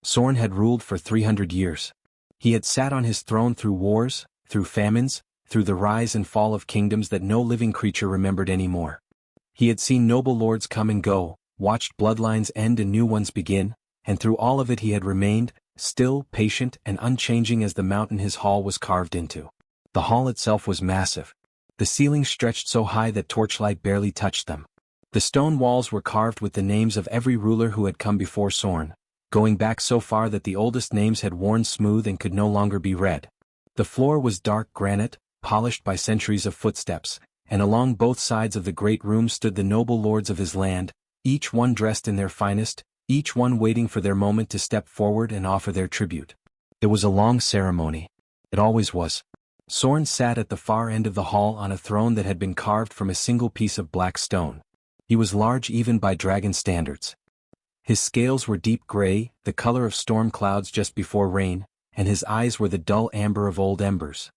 Sorn had ruled for 300 years. He had sat on his throne through wars, through famines, through the rise and fall of kingdoms that no living creature remembered anymore. He had seen noble lords come and go, watched bloodlines end and new ones begin, and through all of it he had remained, still, patient and unchanging as the mountain his hall was carved into. The hall itself was massive. The ceilings stretched so high that torchlight barely touched them. The stone walls were carved with the names of every ruler who had come before Sorn, going back so far that the oldest names had worn smooth and could no longer be read. The floor was dark granite, polished by centuries of footsteps, and along both sides of the great room stood the noble lords of his land, each one dressed in their finest, each one waiting for their moment to step forward and offer their tribute. It was a long ceremony. It always was. Sorn sat at the far end of the hall on a throne that had been carved from a single piece of black stone. He was large even by dragon standards. His scales were deep gray, the color of storm clouds just before rain, and his eyes were the dull amber of old embers.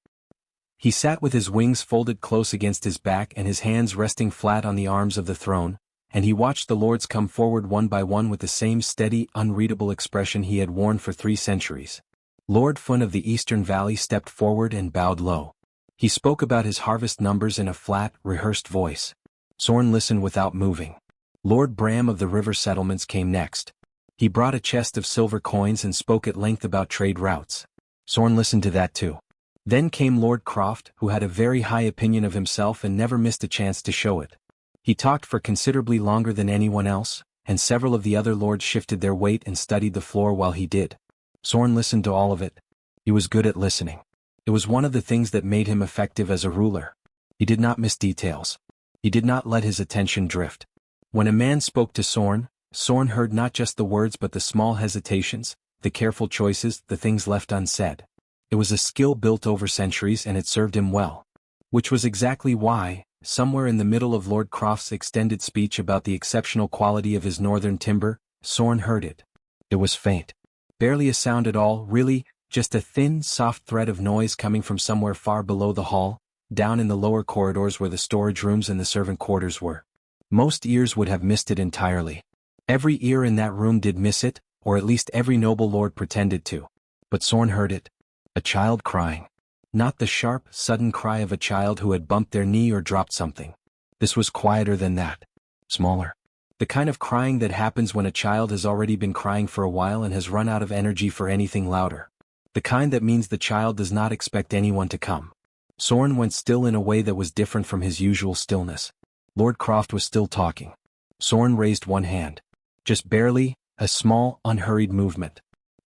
He sat with his wings folded close against his back and his hands resting flat on the arms of the throne, and he watched the lords come forward one by one with the same steady, unreadable expression he had worn for 3 centuries. Lord Fun of the Eastern Valley stepped forward and bowed low. He spoke about his harvest numbers in a flat, rehearsed voice. Sorn listened without moving. Lord Bram of the river settlements came next. He brought a chest of silver coins and spoke at length about trade routes. Sorn listened to that too. Then came Lord Croft, who had a very high opinion of himself and never missed a chance to show it. He talked for considerably longer than anyone else, and several of the other lords shifted their weight and studied the floor while he did. Sorn listened to all of it. He was good at listening. It was one of the things that made him effective as a ruler. He did not miss details. He did not let his attention drift. When a man spoke to Sorn, Sorn heard not just the words but the small hesitations, the careful choices, the things left unsaid. It was a skill built over centuries and it served him well. Which was exactly why, somewhere in the middle of Lord Croft's extended speech about the exceptional quality of his northern timber, Sorn heard it. It was faint. Barely a sound at all, really, just a thin, soft thread of noise coming from somewhere far below the hall, down in the lower corridors where the storage rooms and the servant quarters were. Most ears would have missed it entirely. Every ear in that room did miss it, or at least every noble lord pretended to. But Sorn heard it. A child crying. Not the sharp, sudden cry of a child who had bumped their knee or dropped something. This was quieter than that. Smaller. The kind of crying that happens when a child has already been crying for a while and has run out of energy for anything louder. The kind that means the child does not expect anyone to come. Sorn went still in a way that was different from his usual stillness. Lord Croft was still talking. Sorn raised one hand. Just barely, a small, unhurried movement.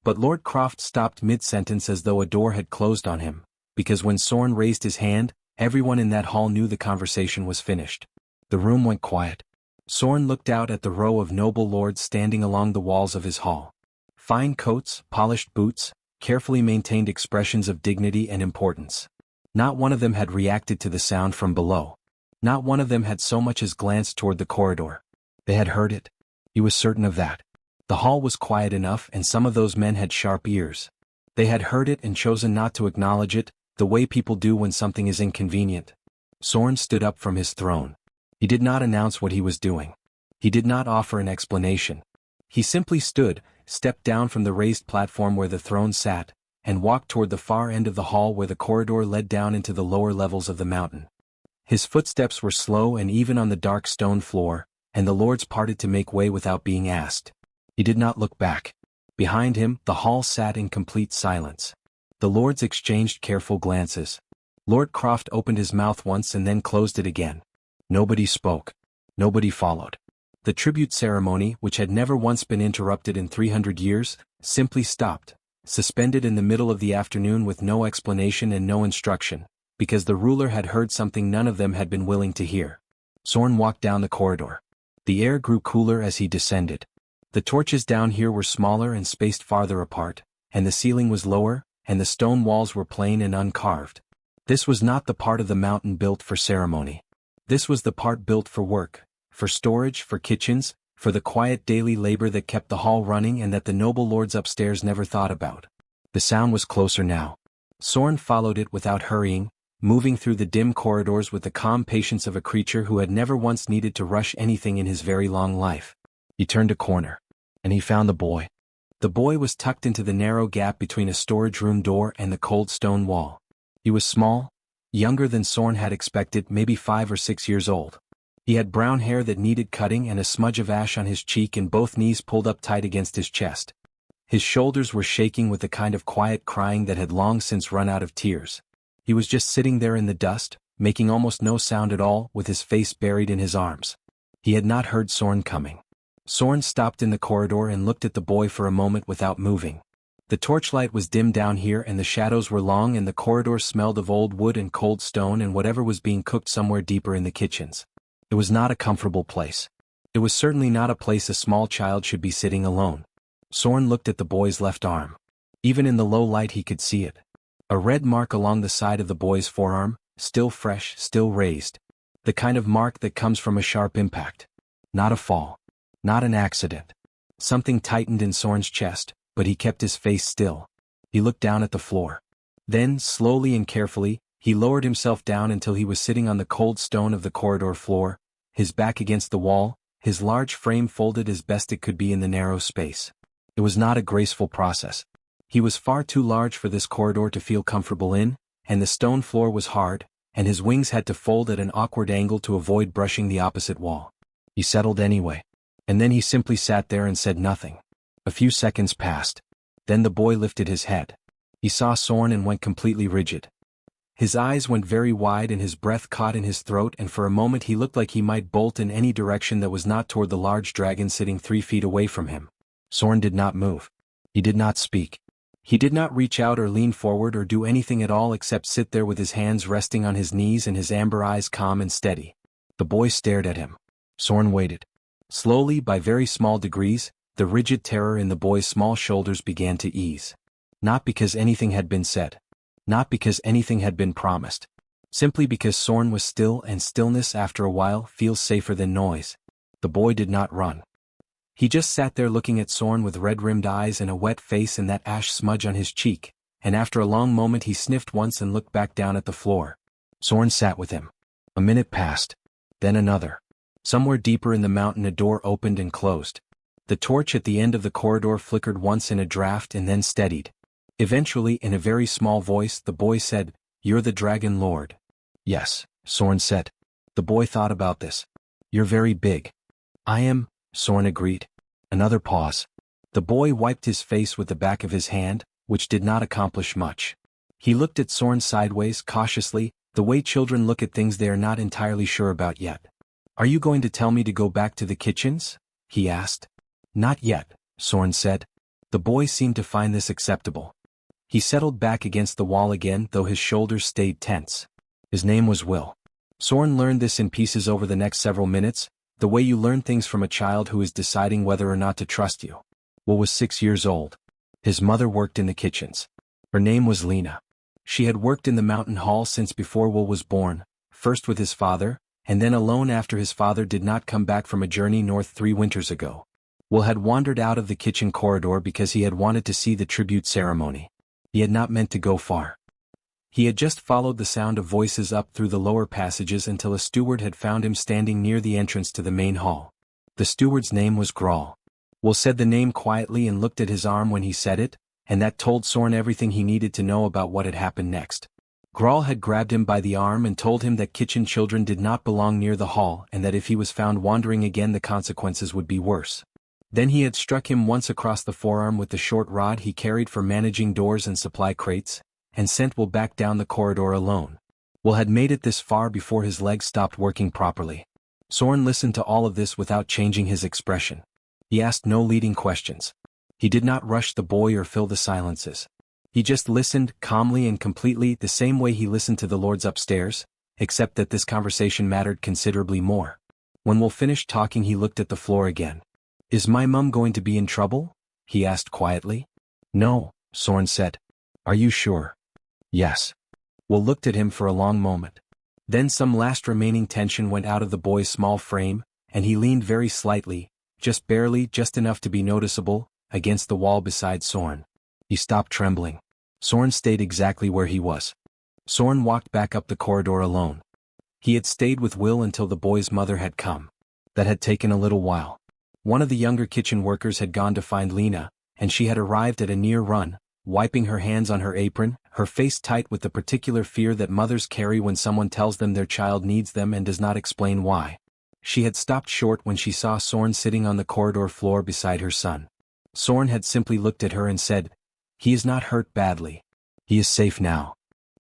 But Lord Croft stopped mid-sentence as though a door had closed on him, because when Sorn raised his hand, everyone in that hall knew the conversation was finished. The room went quiet. Sorn looked out at the row of noble lords standing along the walls of his hall. Fine coats, polished boots, carefully maintained expressions of dignity and importance. Not one of them had reacted to the sound from below. Not one of them had so much as glanced toward the corridor. They had heard it. He was certain of that. The hall was quiet enough and some of those men had sharp ears. They had heard it and chosen not to acknowledge it, the way people do when something is inconvenient. Sorn stood up from his throne. He did not announce what he was doing. He did not offer an explanation. He simply stood, stepped down from the raised platform where the throne sat, and walked toward the far end of the hall where the corridor led down into the lower levels of the mountain. His footsteps were slow and even on the dark stone floor, and the lords parted to make way without being asked. He did not look back. Behind him, the hall sat in complete silence. The lords exchanged careful glances. Lord Croft opened his mouth once and then closed it again. Nobody spoke. Nobody followed. The tribute ceremony, which had never once been interrupted in 300 years, simply stopped, suspended in the middle of the afternoon with no explanation and no instruction, because the ruler had heard something none of them had been willing to hear. Sorn walked down the corridor. The air grew cooler as he descended. The torches down here were smaller and spaced farther apart, and the ceiling was lower, and the stone walls were plain and uncarved. This was not the part of the mountain built for ceremony. This was the part built for work, for storage, for kitchens, for the quiet daily labor that kept the hall running and that the noble lords upstairs never thought about. The sound was closer now. Sorn followed it without hurrying, moving through the dim corridors with the calm patience of a creature who had never once needed to rush anything in his very long life. He turned a corner. And he found the boy. The boy was tucked into the narrow gap between a storage room door and the cold stone wall. He was small, younger than Sorn had expected, maybe 5 or 6 years old. He had brown hair that needed cutting and a smudge of ash on his cheek and both knees pulled up tight against his chest. His shoulders were shaking with the kind of quiet crying that had long since run out of tears. He was just sitting there in the dust, making almost no sound at all, with his face buried in his arms. He had not heard Sorn coming. Sorn stopped in the corridor and looked at the boy for a moment without moving. The torchlight was dim down here and the shadows were long and the corridor smelled of old wood and cold stone and whatever was being cooked somewhere deeper in the kitchens. It was not a comfortable place. It was certainly not a place a small child should be sitting alone. Sorn looked at the boy's left arm. Even in the low light he could see it. A red mark along the side of the boy's forearm, still fresh, still raised. The kind of mark that comes from a sharp impact. Not a fall. Not an accident. Something tightened in Sorn's chest, but he kept his face still. He looked down at the floor. Then, slowly and carefully, he lowered himself down until he was sitting on the cold stone of the corridor floor, his back against the wall, his large frame folded as best it could be in the narrow space. It was not a graceful process. He was far too large for this corridor to feel comfortable in, and the stone floor was hard, and his wings had to fold at an awkward angle to avoid brushing the opposite wall. He settled anyway. And then he simply sat there and said nothing. A few seconds passed. Then the boy lifted his head. He saw Sorn and went completely rigid. His eyes went very wide and his breath caught in his throat, and for a moment he looked like he might bolt in any direction that was not toward the large dragon sitting 3 feet away from him. Sorn did not move. He did not speak. He did not reach out or lean forward or do anything at all except sit there with his hands resting on his knees and his amber eyes calm and steady. The boy stared at him. Sorn waited. Slowly, by very small degrees, the rigid terror in the boy's small shoulders began to ease. Not because anything had been said. Not because anything had been promised. Simply because Sorn was still, and stillness after a while feels safer than noise. The boy did not run. He just sat there looking at Sorn with red-rimmed eyes and a wet face and that ash smudge on his cheek, and after a long moment he sniffed once and looked back down at the floor. Sorn sat with him. A minute passed. Then another. Somewhere deeper in the mountain a door opened and closed. The torch at the end of the corridor flickered once in a draft and then steadied. Eventually, in a very small voice, the boy said, "You're the Dragon Lord." "Yes," Sorn said. The boy thought about this. "You're very big." "I am," Sorn agreed. Another pause. The boy wiped his face with the back of his hand, which did not accomplish much. He looked at Sorn sideways, cautiously, the way children look at things they are not entirely sure about yet. "Are you going to tell me to go back to the kitchens?" he asked. "Not yet," Sorn said. The boy seemed to find this acceptable. He settled back against the wall again, though his shoulders stayed tense. His name was Will. Sorn learned this in pieces over the next several minutes, the way you learn things from a child who is deciding whether or not to trust you. Will was 6 years old. His mother worked in the kitchens. Her name was Lena. She had worked in the mountain hall since before Will was born, first with his father, and then alone after his father did not come back from a journey north 3 winters ago. Will had wandered out of the kitchen corridor because he had wanted to see the tribute ceremony. He had not meant to go far. He had just followed the sound of voices up through the lower passages until a steward had found him standing near the entrance to the main hall. The steward's name was Grawl. Will said the name quietly and looked at his arm when he said it, and that told Sorn everything he needed to know about what had happened next. Grawl had grabbed him by the arm and told him that kitchen children did not belong near the hall and that if he was found wandering again the consequences would be worse. Then he had struck him once across the forearm with the short rod he carried for managing doors and supply crates, and sent Will back down the corridor alone. Will had made it this far before his legs stopped working properly. Sorn listened to all of this without changing his expression. He asked no leading questions. He did not rush the boy or fill the silences. He just listened, calmly and completely, the same way he listened to the lords upstairs, except that this conversation mattered considerably more. When Will finished talking he looked at the floor again. "Is my mum going to be in trouble?" he asked quietly. "No," Sorn said. "Are you sure?" "Yes." Will looked at him for a long moment. Then some last remaining tension went out of the boy's small frame, and he leaned very slightly, just barely, just enough to be noticeable, against the wall beside Sorn. He stopped trembling. Sorn stayed exactly where he was. Sorn walked back up the corridor alone. He had stayed with Will until the boy's mother had come. That had taken a little while. One of the younger kitchen workers had gone to find Lena, and she had arrived at a near run, wiping her hands on her apron, her face tight with the particular fear that mothers carry when someone tells them their child needs them and does not explain why. She had stopped short when she saw Sorn sitting on the corridor floor beside her son. Sorn had simply looked at her and said, "He is not hurt badly. He is safe now."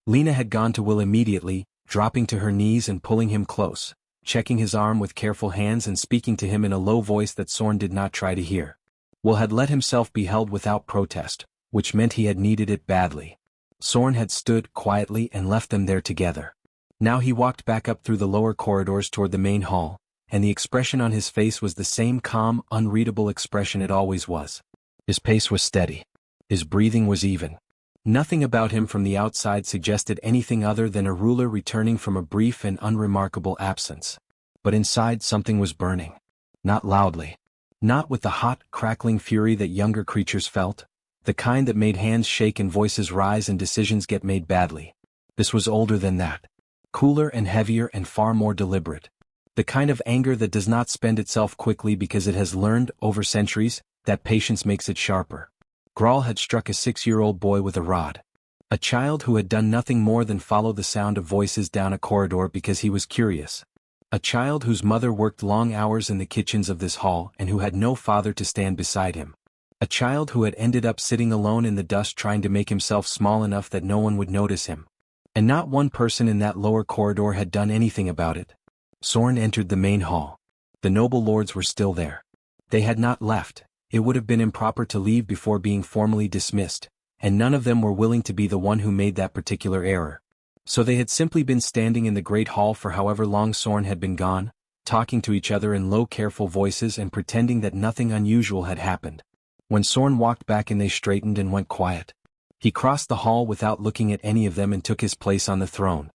Lena had gone to Will immediately, dropping to her knees and pulling him close, checking his arm with careful hands and speaking to him in a low voice that Sorn did not try to hear. Will had let himself be held without protest, which meant he had needed it badly. Sorn had stood quietly and left them there together. Now he walked back up through the lower corridors toward the main hall, and the expression on his face was the same calm, unreadable expression it always was. His pace was steady. His breathing was even. Nothing about him from the outside suggested anything other than a ruler returning from a brief and unremarkable absence. But inside something was burning. Not loudly. Not with the hot, crackling fury that younger creatures felt, the kind that made hands shake and voices rise and decisions get made badly. This was older than that. Cooler and heavier and far more deliberate. The kind of anger that does not spend itself quickly because it has learned, over centuries, that patience makes it sharper. Grawl had struck a 6-year-old boy with a rod. A child who had done nothing more than follow the sound of voices down a corridor because he was curious. A child whose mother worked long hours in the kitchens of this hall and who had no father to stand beside him. A child who had ended up sitting alone in the dust trying to make himself small enough that no one would notice him. And not one person in that lower corridor had done anything about it. Sorn entered the main hall. The noble lords were still there. They had not left. It would have been improper to leave before being formally dismissed, and none of them were willing to be the one who made that particular error. So they had simply been standing in the great hall for however long Sorn had been gone, talking to each other in low careful voices and pretending that nothing unusual had happened. When Sorn walked back and they straightened and went quiet. He crossed the hall without looking at any of them and took his place on the throne.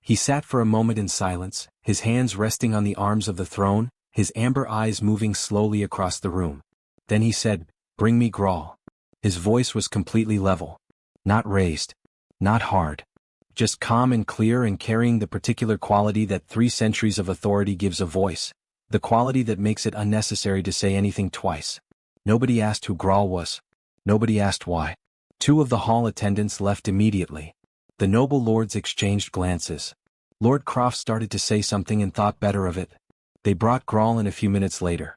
He sat for a moment in silence, his hands resting on the arms of the throne, his amber eyes moving slowly across the room. Then he said, "Bring me Grawl." His voice was completely level. Not raised. Not hard. Just calm and clear and carrying the particular quality that 3 centuries of authority gives a voice, the quality that makes it unnecessary to say anything twice. Nobody asked who Grawl was. Nobody asked why. 2 of the hall attendants left immediately. The noble lords exchanged glances. Lord Croft started to say something and thought better of it. They brought Grawl in a few minutes later.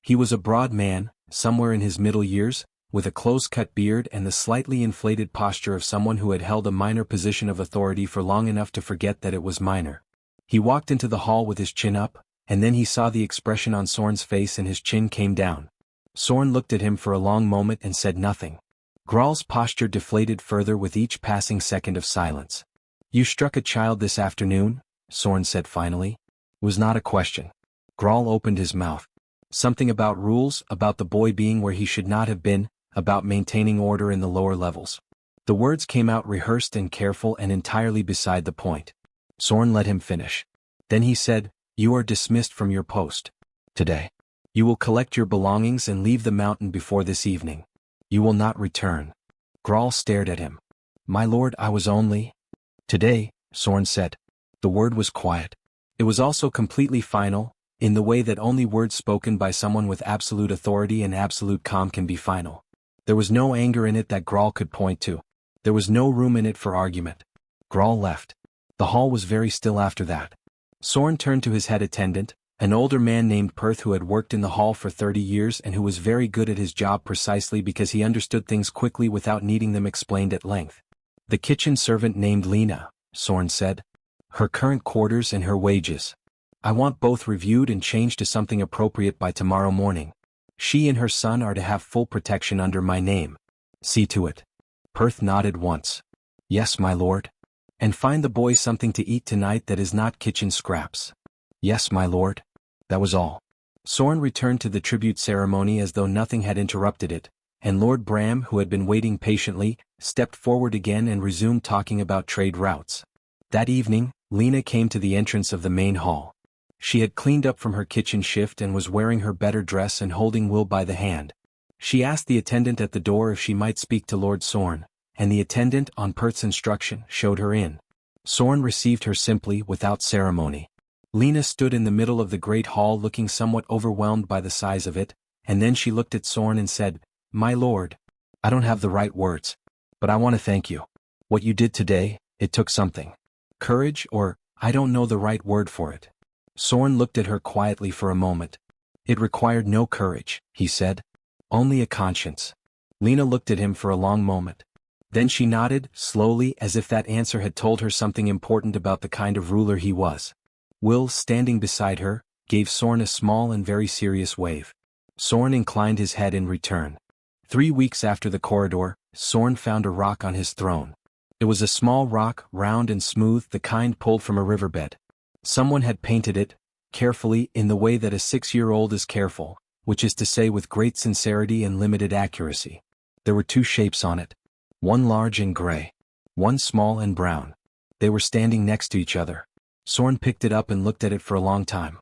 He was a broad man, somewhere in his middle years, with a close-cut beard and the slightly inflated posture of someone who had held a minor position of authority for long enough to forget that it was minor. He walked into the hall with his chin up, and then he saw the expression on Sorn's face and his chin came down. Sorn looked at him for a long moment and said nothing. Grawl's posture deflated further with each passing second of silence. "You struck a child this afternoon?" Sorn said finally. It was not a question. Grawl opened his mouth. Something about rules, about the boy being where he should not have been, about maintaining order in the lower levels. The words came out rehearsed and careful and entirely beside the point. Sorn let him finish. Then he said, "You are dismissed from your post. Today. You will collect your belongings and leave the mountain before this evening. You will not return." Grawl stared at him. "My lord, I was only—" "Today," Sorn said. The word was quiet. It was also completely final, in the way that only words spoken by someone with absolute authority and absolute calm can be final. There was no anger in it that Grawl could point to. There was no room in it for argument. Grawl left. The hall was very still after that. Sorn turned to his head attendant, an older man named Perth who had worked in the hall for 30 years and who was very good at his job precisely because he understood things quickly without needing them explained at length. "The kitchen servant named Lena," Sorn said. "Her current quarters and her wages. I want both reviewed and changed to something appropriate by tomorrow morning. She and her son are to have full protection under my name. See to it." Perth nodded once. "Yes, my lord." "And find the boy something to eat tonight that is not kitchen scraps." "Yes, my lord." That was all. Sorn returned to the tribute ceremony as though nothing had interrupted it, and Lord Bram, who had been waiting patiently, stepped forward again and resumed talking about trade routes. That evening, Lena came to the entrance of the main hall. She had cleaned up from her kitchen shift and was wearing her better dress and holding Will by the hand. She asked the attendant at the door if she might speak to Lord Sorn, and the attendant, on Perth's instruction, showed her in. Sorn received her simply, without ceremony. Lena stood in the middle of the great hall looking somewhat overwhelmed by the size of it, and then she looked at Sorn and said, "My lord. I don't have the right words. But I want to thank you. What you did today, it took something. Courage or, I don't know the right word for it." Sorn looked at her quietly for a moment. "It required no courage," he said. "Only a conscience." Lena looked at him for a long moment. Then she nodded, slowly, as if that answer had told her something important about the kind of ruler he was. Will, standing beside her, gave Sorn a small and very serious wave. Sorn inclined his head in return. 3 weeks after the corridor, Sorn found a rock on his throne. It was a small rock, round and smooth, the kind pulled from a riverbed. Someone had painted it, carefully, in the way that a 6-year-old is careful, which is to say with great sincerity and limited accuracy. There were 2 shapes on it. One large and gray. One small and brown. They were standing next to each other. Sorn picked it up and looked at it for a long time.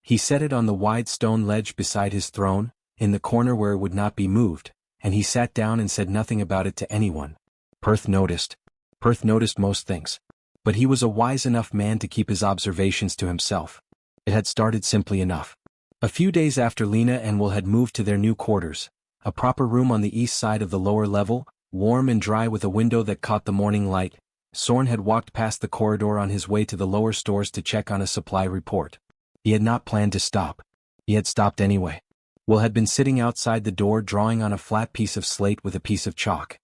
He set it on the wide stone ledge beside his throne, in the corner where it would not be moved, and he sat down and said nothing about it to anyone. Perth noticed. Perth noticed most things. But he was a wise enough man to keep his observations to himself. It had started simply enough. A few days after Lena and Will had moved to their new quarters, a proper room on the east side of the lower level, warm and dry with a window that caught the morning light, Sorn had walked past the corridor on his way to the lower stores to check on a supply report. He had not planned to stop. He had stopped anyway. Will had been sitting outside the door drawing on a flat piece of slate with a piece of chalk.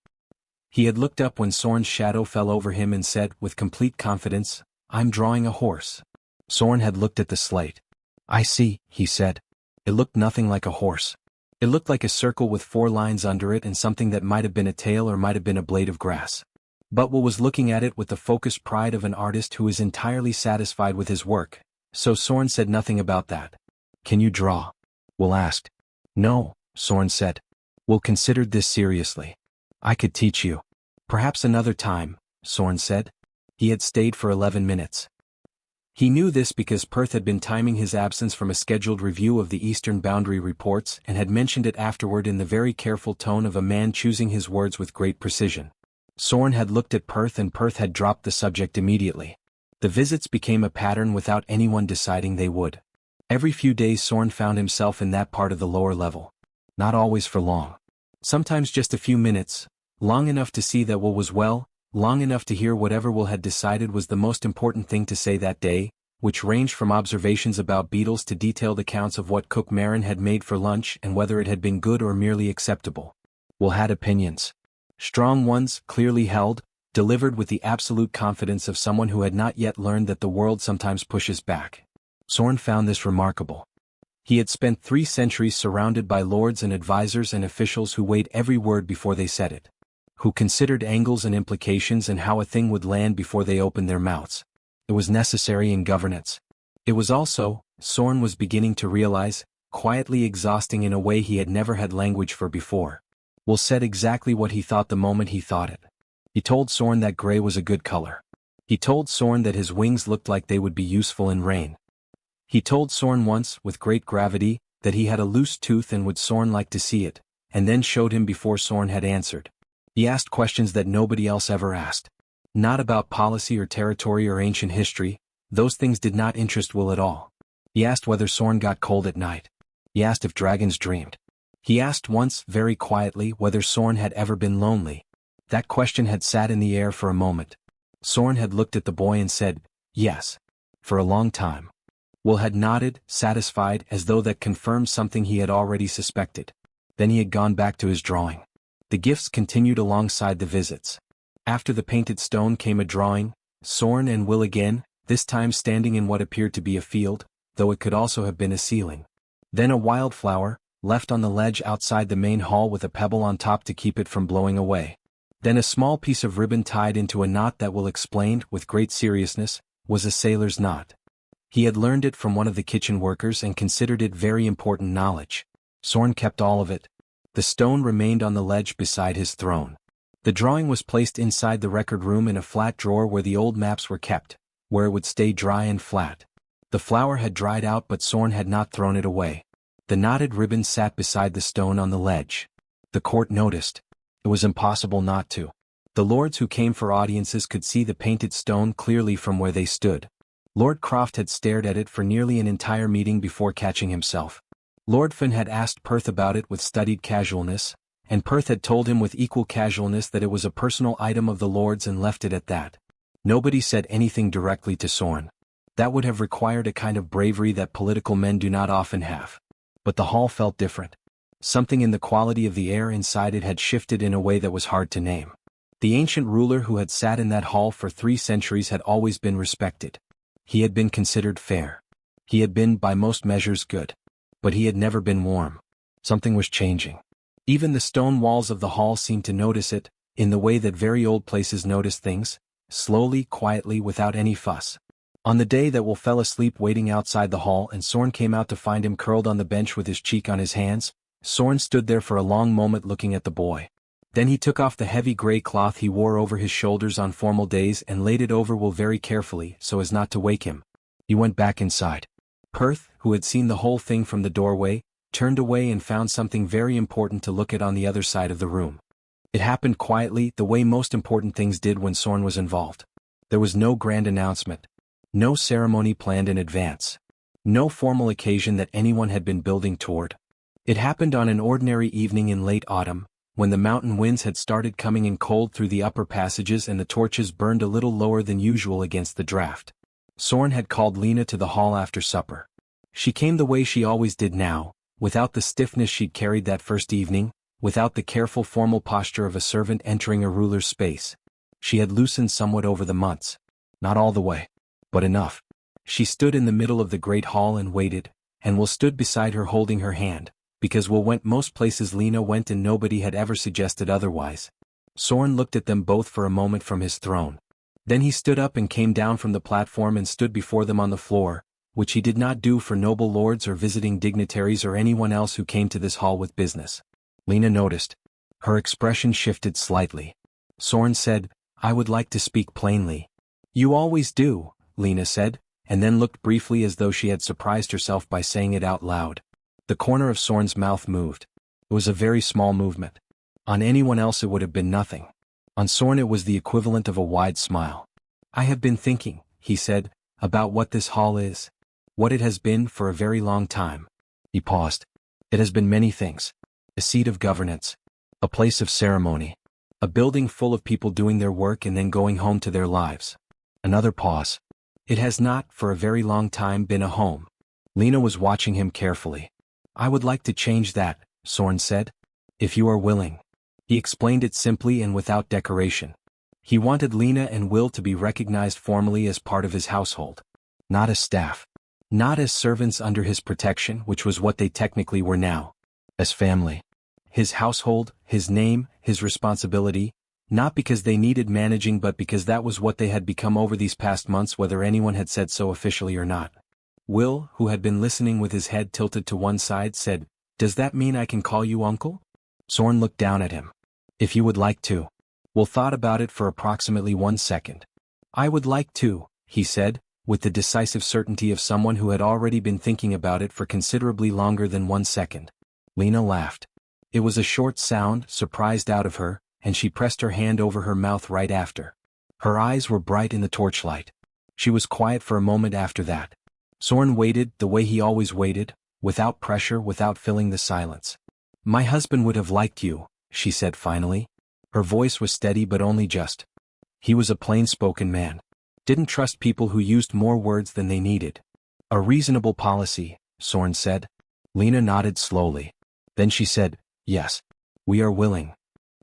He had looked up when Sorn's shadow fell over him and said, with complete confidence, "I'm drawing a horse." Sorn had looked at the slate. "I see," he said. It looked nothing like a horse. It looked like a circle with 4 lines under it and something that might have been a tail or might have been a blade of grass. But Will was looking at it with the focused pride of an artist who is entirely satisfied with his work, so Sorn said nothing about that. "Can you draw?" Will asked. "No," Sorn said. Will considered this seriously. "I could teach you. Perhaps another time," Sorn said. He had stayed for 11 minutes. He knew this because Perth had been timing his absence from a scheduled review of the Eastern Boundary reports and had mentioned it afterward in the very careful tone of a man choosing his words with great precision. Sorn had looked at Perth and Perth had dropped the subject immediately. The visits became a pattern without anyone deciding they would. Every few days Sorn found himself in that part of the lower level. Not always for long. Sometimes just a few minutes, long enough to see that Will was well, long enough to hear whatever Will had decided was the most important thing to say that day, which ranged from observations about beetles to detailed accounts of what cook Marin had made for lunch and whether it had been good or merely acceptable. Will had opinions. Strong ones, clearly held, delivered with the absolute confidence of someone who had not yet learned that the world sometimes pushes back. Sorn found this remarkable. He had spent 3 centuries surrounded by lords and advisors and officials who weighed every word before they said it, who considered angles and implications and how a thing would land before they opened their mouths. It was necessary in governance. It was also, Sorn was beginning to realize, quietly exhausting in a way he had never had language for before. Will said exactly what he thought the moment he thought it. He told Sorn that gray was a good color. He told Sorn that his wings looked like they would be useful in rain. He told Sorn once, with great gravity, that he had a loose tooth and would Sorn like to see it, and then showed him before Sorn had answered. He asked questions that nobody else ever asked. Not about policy or territory or ancient history, those things did not interest Will at all. He asked whether Sorn got cold at night. He asked if dragons dreamed. He asked once, very quietly, whether Sorn had ever been lonely. That question had sat in the air for a moment. Sorn had looked at the boy and said, "Yes." For a long time. Will had nodded, satisfied, as though that confirmed something he had already suspected. Then he had gone back to his drawing. The gifts continued alongside the visits. After the painted stone came a drawing, Sorn and Will again, this time standing in what appeared to be a field, though it could also have been a ceiling. Then a wildflower, left on the ledge outside the main hall with a pebble on top to keep it from blowing away. Then a small piece of ribbon tied into a knot that Will explained, with great seriousness, was a sailor's knot. He had learned it from one of the kitchen workers and considered it very important knowledge. Sorn kept all of it. The stone remained on the ledge beside his throne. The drawing was placed inside the record room in a flat drawer where the old maps were kept, where it would stay dry and flat. The flower had dried out but Sorn had not thrown it away. The knotted ribbon sat beside the stone on the ledge. The court noticed. It was impossible not to. The lords who came for audiences could see the painted stone clearly from where they stood. Lord Croft had stared at it for nearly an entire meeting before catching himself. Lord Finn had asked Perth about it with studied casualness, and Perth had told him with equal casualness that it was a personal item of the Lord's and left it at that. Nobody said anything directly to Sorn. That would have required a kind of bravery that political men do not often have. But the hall felt different. Something in the quality of the air inside it had shifted in a way that was hard to name. The ancient ruler who had sat in that hall for 3 centuries had always been respected. He had been considered fair. He had been, by most measures, good. But he had never been warm. Something was changing. Even the stone walls of the hall seemed to notice it, in the way that very old places notice things, slowly, quietly, without any fuss. On the day that Will fell asleep waiting outside the hall and Sorn came out to find him curled on the bench with his cheek on his hands, Sorn stood there for a long moment looking at the boy. Then he took off the heavy gray cloth he wore over his shoulders on formal days and laid it over Will very carefully so as not to wake him. He went back inside. Perth, who had seen the whole thing from the doorway, turned away and found something very important to look at on the other side of the room. It happened quietly, the way most important things did when Sorn was involved. There was no grand announcement. No ceremony planned in advance. No formal occasion that anyone had been building toward. It happened on an ordinary evening in late autumn, when the mountain winds had started coming in cold through the upper passages and the torches burned a little lower than usual against the draft. Sorn had called Lena to the hall after supper. She came the way she always did now, without the stiffness she'd carried that first evening, without the careful formal posture of a servant entering a ruler's space. She had loosened somewhat over the months. Not all the way, but enough. She stood in the middle of the great hall and waited, and Will stood beside her holding her hand, because Will went most places Lena went and nobody had ever suggested otherwise. Sorn looked at them both for a moment from his throne. Then he stood up and came down from the platform and stood before them on the floor, which he did not do for noble lords or visiting dignitaries or anyone else who came to this hall with business. Lena noticed. Her expression shifted slightly. Sorn said, "I would like to speak plainly." "You always do," Lena said, and then looked briefly as though she had surprised herself by saying it out loud. The corner of Sorn's mouth moved. It was a very small movement. On anyone else it would have been nothing. On Sorn it was the equivalent of a wide smile. "I have been thinking," he said, "about what this hall is. What it has been for a very long time." He paused. "It has been many things. A seat of governance. A place of ceremony. A building full of people doing their work and then going home to their lives." Another pause. "It has not, for a very long time, been a home." Lena was watching him carefully. "I would like to change that," Sorn said. "If you are willing." He explained it simply and without decoration. He wanted Lena and Will to be recognized formally as part of his household. Not as staff. Not as servants under his protection, which was what they technically were now. As family. His household, his name, his responsibility, not because they needed managing but because that was what they had become over these past months whether anyone had said so officially or not. Will, who had been listening with his head tilted to one side, said, "Does that mean I can call you uncle?" Sorn looked down at him. "If you would like to." Will thought about it for approximately 1 second. "I would like to," he said, with the decisive certainty of someone who had already been thinking about it for considerably longer than 1 second. Lena laughed. It was a short sound, surprised out of her, and she pressed her hand over her mouth right after. Her eyes were bright in the torchlight. She was quiet for a moment after that. Sorn waited the way he always waited, without pressure, without filling the silence. "My husband would have liked you," she said finally. Her voice was steady but only just. He was a plain-spoken man. Didn't trust people who used more words than they needed. "A reasonable policy," Sorn said. Lena nodded slowly. Then she said, "Yes. We are willing."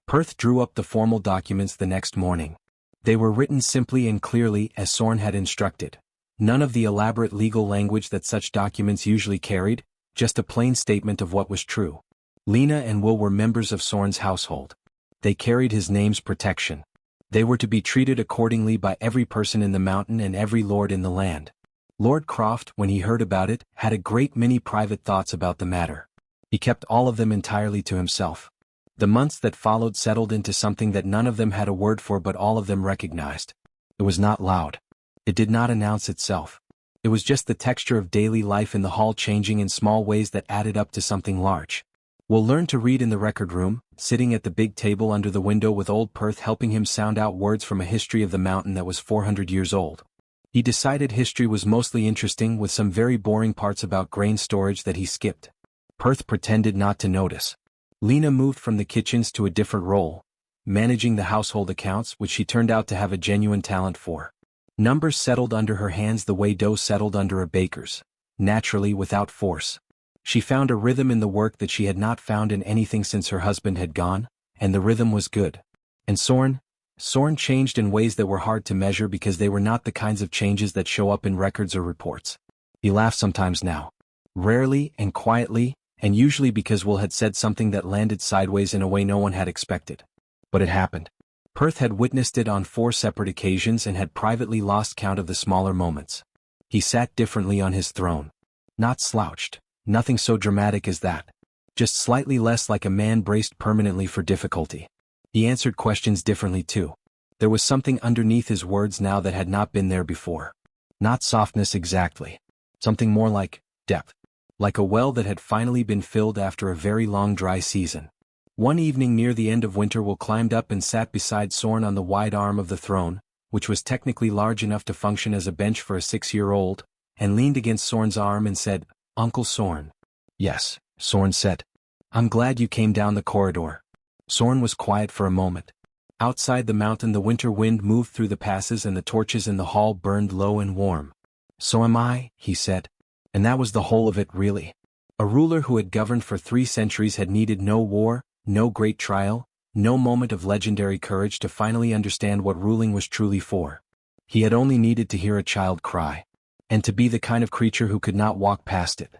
Perth drew up the formal documents the next morning. They were written simply and clearly as Sorn had instructed. None of the elaborate legal language that such documents usually carried, just a plain statement of what was true. Lena and Will were members of Sorn's household. They carried his name's protection. They were to be treated accordingly by every person in the mountain and every lord in the land. Lord Croft, when he heard about it, had a great many private thoughts about the matter. He kept all of them entirely to himself. The months that followed settled into something that none of them had a word for but all of them recognized. It was not loud. It did not announce itself. It was just the texture of daily life in the hall changing in small ways that added up to something large. Will learned to read in the record room, sitting at the big table under the window with old Perth helping him sound out words from a history of the mountain that was 400 years old. He decided history was mostly interesting with some very boring parts about grain storage that he skipped. Perth pretended not to notice. Lena moved from the kitchens to a different role, managing the household accounts, which she turned out to have a genuine talent for. Numbers settled under her hands the way dough settled under a baker's, naturally without force. She found a rhythm in the work that she had not found in anything since her husband had gone, and the rhythm was good. And Sorn changed in ways that were hard to measure because they were not the kinds of changes that show up in records or reports. He laughed sometimes now. Rarely and quietly, and usually because Will had said something that landed sideways in a way no one had expected. But it happened. Perth had witnessed it on 4 separate occasions and had privately lost count of the smaller moments. He sat differently on his throne. Not slouched, nothing so dramatic as that. Just slightly less like a man braced permanently for difficulty. He answered questions differently too. There was something underneath his words now that had not been there before. Not softness exactly. Something more like depth. Like a well that had finally been filled after a very long dry season. One evening near the end of winter, Will climbed up and sat beside Sorn on the wide arm of the throne, which was technically large enough to function as a bench for a 6-year-old, and leaned against Sorn's arm and said, "Uncle Sorn." "Yes," Sorn said. "I'm glad you came down the corridor." Sorn was quiet for a moment. Outside the mountain the winter wind moved through the passes and the torches in the hall burned low and warm. "So am I," he said. And that was the whole of it really. A ruler who had governed for 3 centuries had needed no war, no great trial, no moment of legendary courage to finally understand what ruling was truly for. He had only needed to hear a child cry. And to be the kind of creature who could not walk past it.